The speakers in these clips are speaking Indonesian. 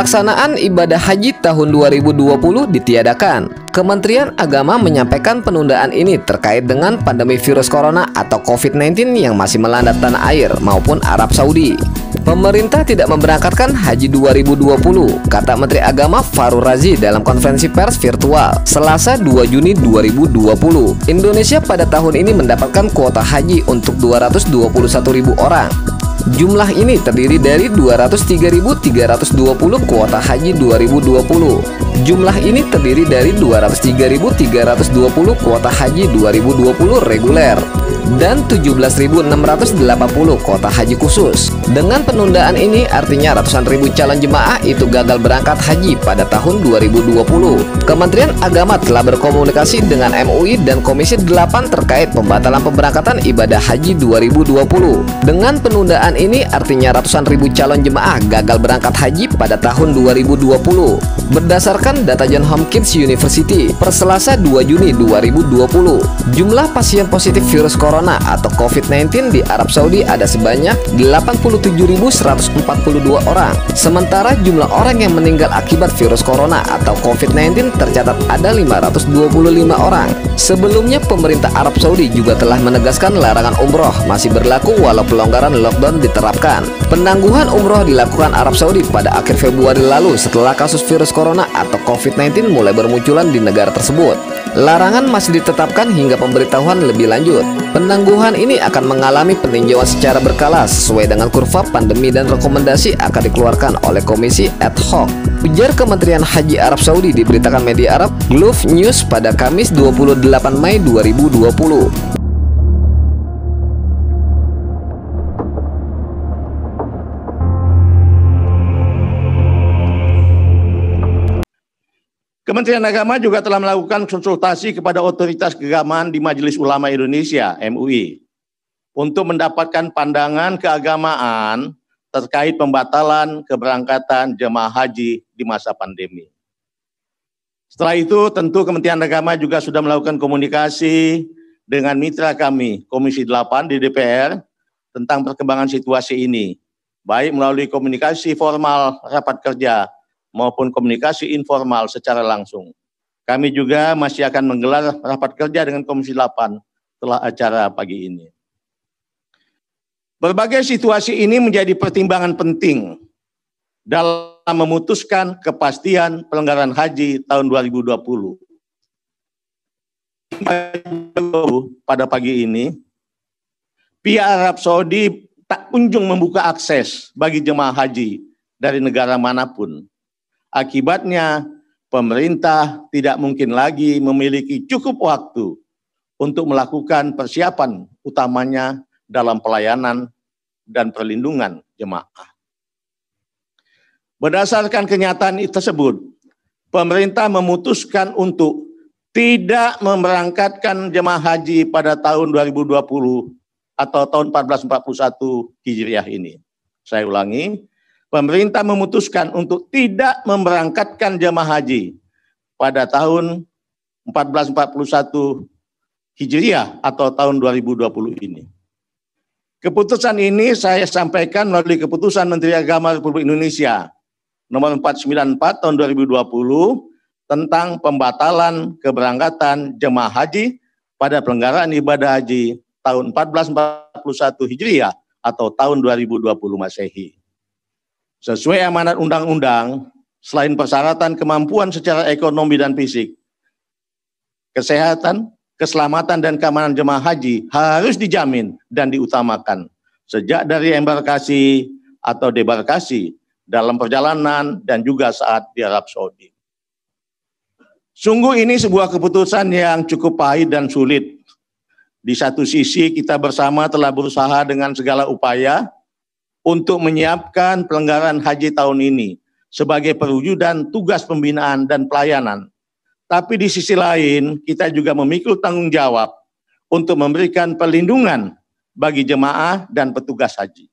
Pelaksanaan ibadah haji tahun 2020 ditiadakan. Kementerian Agama menyampaikan penundaan ini terkait dengan pandemi virus corona atau COVID-19 yang masih melanda tanah air maupun Arab Saudi. Pemerintah tidak memberangkatkan haji 2020, kata Menteri Agama Fahrul Razi dalam konferensi pers virtual Selasa 2 Juni 2020. Indonesia pada tahun ini mendapatkan kuota haji untuk 221.000 orang. Jumlah ini terdiri dari 203.320 kuota haji 2020. Jumlah ini terdiri dari 203.320 kuota haji 2020 reguler dan 17.680 kuota haji khusus. Dengan penundaan ini artinya ratusan ribu calon jemaah itu gagal berangkat haji pada tahun 2020. Kementerian Agama telah berkomunikasi dengan MUI dan Komisi 8 terkait pembatalan pemberangkatan ibadah haji 2020. Dengan penundaan ini artinya ratusan ribu calon jemaah gagal berangkat haji pada tahun 2020. Berdasarkan data Johns Hopkins University per Selasa 2 Juni 2020, jumlah pasien positif virus corona atau COVID-19 di Arab Saudi ada sebanyak 87.142 orang. Sementara jumlah orang yang meninggal akibat virus corona atau COVID-19 tercatat ada 525 orang. Sebelumnya pemerintah Arab Saudi juga telah menegaskan larangan umroh masih berlaku walau pelonggaran lockdown diterapkan. Penangguhan umroh dilakukan Arab Saudi pada akhir Februari lalu setelah kasus virus corona atau COVID-19 mulai bermunculan di negara tersebut. Larangan masih ditetapkan hingga pemberitahuan lebih lanjut. Penangguhan ini akan mengalami peninjauan secara berkala sesuai dengan kurva pandemi dan rekomendasi akan dikeluarkan oleh komisi ad hoc. Ujar Kementerian Haji Arab Saudi diberitakan media Arab Gulf News pada Kamis 28 Mei 2020. Kementerian Agama juga telah melakukan konsultasi kepada otoritas keagamaan di Majelis Ulama Indonesia (MUI) untuk mendapatkan pandangan keagamaan terkait pembatalan keberangkatan jemaah haji di masa pandemi. Setelah itu, tentu Kementerian Agama juga sudah melakukan komunikasi dengan mitra kami, Komisi 8 di DPR, tentang perkembangan situasi ini, baik melalui komunikasi formal rapat kerja maupun komunikasi informal secara langsung. Kami juga masih akan menggelar rapat kerja dengan Komisi 8 setelah acara pagi ini. Berbagai situasi ini menjadi pertimbangan penting dalam memutuskan kepastian pelanggaran haji tahun 2020. Pada pagi ini, pihak Arab Saudi tak kunjung membuka akses bagi jemaah haji dari negara manapun. Akibatnya, pemerintah tidak mungkin lagi memiliki cukup waktu untuk melakukan persiapan utamanya dalam pelayanan dan perlindungan jemaah. Berdasarkan kenyataan tersebut, pemerintah memutuskan untuk tidak memberangkatkan jemaah haji pada tahun 2020 atau tahun 1441 Hijriah ini. Saya ulangi, pemerintah memutuskan untuk tidak memberangkatkan jemaah haji pada tahun 1441 Hijriah atau tahun 2020 ini. Keputusan ini saya sampaikan melalui Keputusan Menteri Agama Republik Indonesia nomor 494 tahun 2020 tentang pembatalan keberangkatan jemaah haji pada pelanggaran ibadah haji tahun 1441 Hijriah atau tahun 2020 Masehi. Sesuai amanat undang-undang, selain persyaratan kemampuan secara ekonomi dan fisik, kesehatan, keselamatan, dan keamanan jemaah haji harus dijamin dan diutamakan sejak dari embarkasi atau debarkasi, dalam perjalanan, dan juga saat di Arab Saudi. Sungguh ini sebuah keputusan yang cukup pahit dan sulit. Di satu sisi kita bersama telah berusaha dengan segala upaya untuk menyiapkan pelanggaran haji tahun ini sebagai perwujudan tugas pembinaan dan pelayanan. Tapi di sisi lain, kita juga memikul tanggung jawab untuk memberikan perlindungan bagi jemaah dan petugas haji.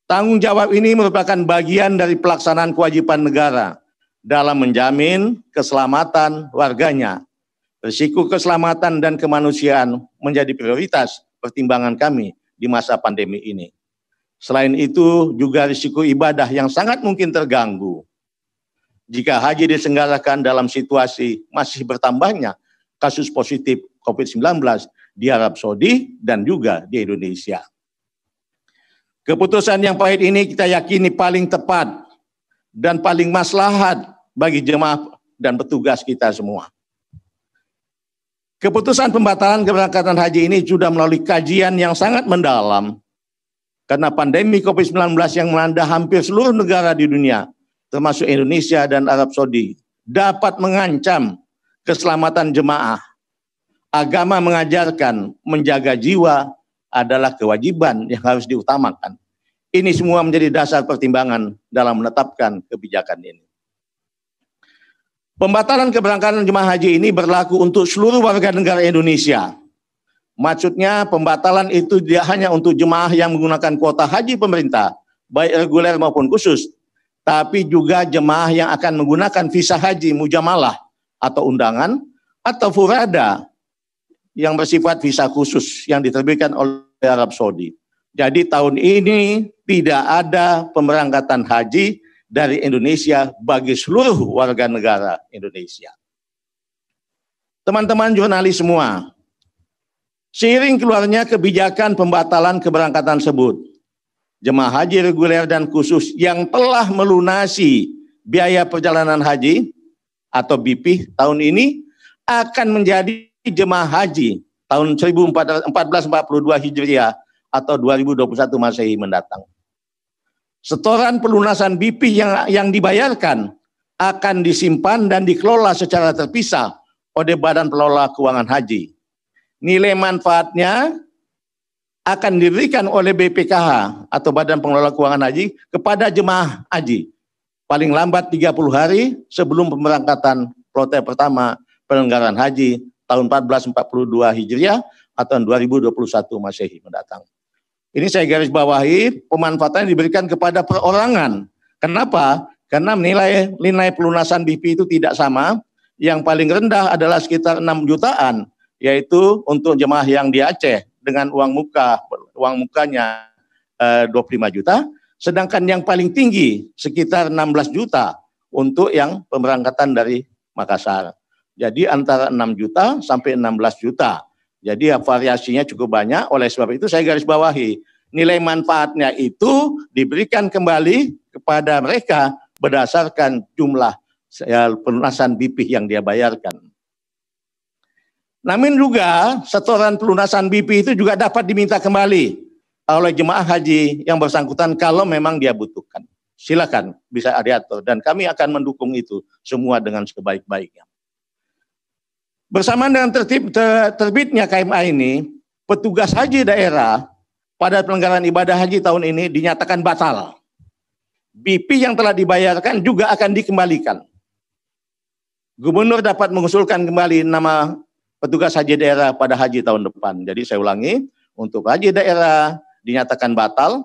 Tanggung jawab ini merupakan bagian dari pelaksanaan kewajiban negara dalam menjamin keselamatan warganya. Risiko keselamatan dan kemanusiaan menjadi prioritas pertimbangan kami di masa pandemi ini. Selain itu juga risiko ibadah yang sangat mungkin terganggu jika haji diselenggarakan dalam situasi masih bertambahnya kasus positif COVID-19 di Arab Saudi dan juga di Indonesia. Keputusan yang pahit ini kita yakini paling tepat dan paling maslahat bagi jemaah dan petugas kita semua. Keputusan pembatalan keberangkatan haji ini sudah melalui kajian yang sangat mendalam karena pandemi COVID-19 yang melanda hampir seluruh negara di dunia, termasuk Indonesia dan Arab Saudi, dapat mengancam keselamatan jemaah. Agama mengajarkan menjaga jiwa adalah kewajiban yang harus diutamakan. Ini semua menjadi dasar pertimbangan dalam menetapkan kebijakan ini. Pembatalan keberangkatan jemaah haji ini berlaku untuk seluruh warga negara Indonesia. Maksudnya pembatalan itu tidak hanya untuk jemaah yang menggunakan kuota haji pemerintah, baik reguler maupun khusus, tapi juga jemaah yang akan menggunakan visa haji mujamalah atau undangan atau furada yang bersifat visa khusus yang diterbitkan oleh Arab Saudi. Jadi tahun ini tidak ada pemberangkatan haji dari Indonesia bagi seluruh warga negara Indonesia. Teman-teman jurnalis semua, seiring keluarnya kebijakan pembatalan keberangkatan tersebut, jemaah haji reguler dan khusus yang telah melunasi biaya perjalanan haji atau BP tahun ini akan menjadi jemaah haji tahun 1442 Hijriah atau 2021 Masehi mendatang. Setoran pelunasan BP yang dibayarkan akan disimpan dan dikelola secara terpisah oleh Badan Pengelola Keuangan Haji. Nilai manfaatnya akan diberikan oleh BPKH atau Badan Pengelola Keuangan Haji kepada jemaah haji paling lambat 30 hari sebelum pemberangkatan kloter pertama penyelenggaraan haji tahun 1442 Hijriah atau 2021 Masehi mendatang. Ini saya garis bawahi, pemanfaatan diberikan kepada perorangan. Kenapa? Karena nilai pelunasan BP itu tidak sama. Yang paling rendah adalah sekitar 6 jutaan, yaitu untuk jemaah yang di Aceh dengan uang mukanya 25 juta, sedangkan yang paling tinggi sekitar 16 juta untuk yang pemberangkatan dari Makassar. Jadi antara 6 juta sampai 16 juta. Jadi variasinya cukup banyak, oleh sebab itu saya garis bawahi, nilai manfaatnya itu diberikan kembali kepada mereka berdasarkan jumlah pelunasan BP yang dia bayarkan. Namun juga setoran pelunasan BP itu juga dapat diminta kembali oleh jemaah haji yang bersangkutan kalau memang dia butuhkan. Silakan, bisa diatur dan kami akan mendukung itu semua dengan sebaik-baiknya. Bersamaan dengan terbitnya KMA ini, petugas haji daerah pada penyelenggaraan ibadah haji tahun ini dinyatakan batal. BP yang telah dibayarkan juga akan dikembalikan. Gubernur dapat mengusulkan kembali nama petugas haji daerah pada haji tahun depan. Jadi saya ulangi, untuk haji daerah dinyatakan batal,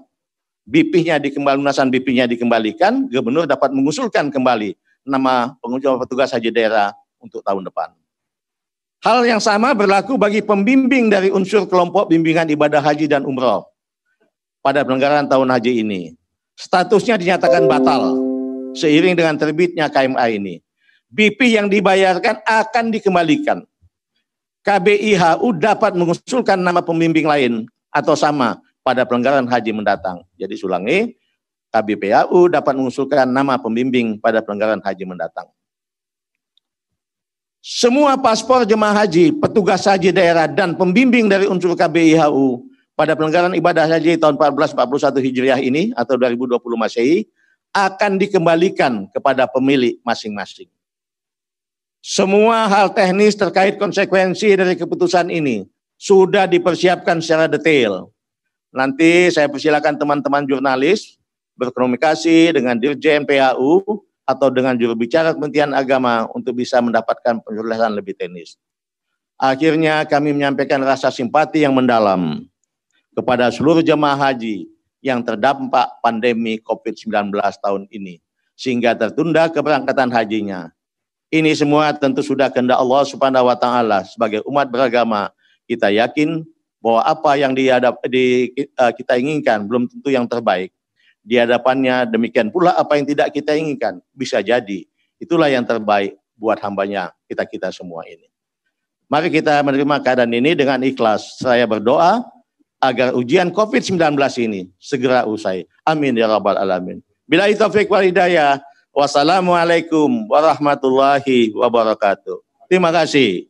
BP-nya lunasan BP-nya dikembalikan, gubernur dapat mengusulkan kembali nama petugas haji daerah untuk tahun depan. Hal yang sama berlaku bagi pembimbing dari unsur kelompok bimbingan ibadah haji dan umroh pada penyelenggaraan tahun haji ini. Statusnya dinyatakan batal seiring dengan terbitnya KMA ini. BP yang dibayarkan akan dikembalikan. KBIHU dapat mengusulkan nama pembimbing lain atau sama pada penyelenggaraan haji mendatang. Jadi ulangi, KBPHU dapat mengusulkan nama pembimbing pada penyelenggaraan haji mendatang. Semua paspor jemaah haji, petugas haji daerah, dan pembimbing dari unsur KBIHU pada penyelenggaraan ibadah haji tahun 1441 Hijriah ini atau 2020 Masehi akan dikembalikan kepada pemilik masing-masing. Semua hal teknis terkait konsekuensi dari keputusan ini sudah dipersiapkan secara detail. Nanti saya persilakan teman-teman jurnalis berkomunikasi dengan Dirjen PHU atau dengan juru bicara Kementerian Agama untuk bisa mendapatkan penjelasan lebih teknis. Akhirnya kami menyampaikan rasa simpati yang mendalam kepada seluruh jemaah haji yang terdampak pandemi COVID-19 tahun ini, sehingga tertunda keberangkatan hajinya. Ini semua tentu sudah kehendak Allah Subhanahu wa Ta'ala. Sebagai umat beragama, kita yakin bahwa apa yang kita inginkan belum tentu yang terbaik. Di hadapannya demikian pula apa yang tidak kita inginkan bisa jadi itulah yang terbaik buat hambanya kita semua ini. Mari kita menerima keadaan ini dengan ikhlas. Saya berdoa agar ujian COVID-19 ini segera usai. Amin ya rabbal alamin. Billahi taufiq wal hidayah. Wassalamualaikum warahmatullahi wabarakatuh. Terima kasih.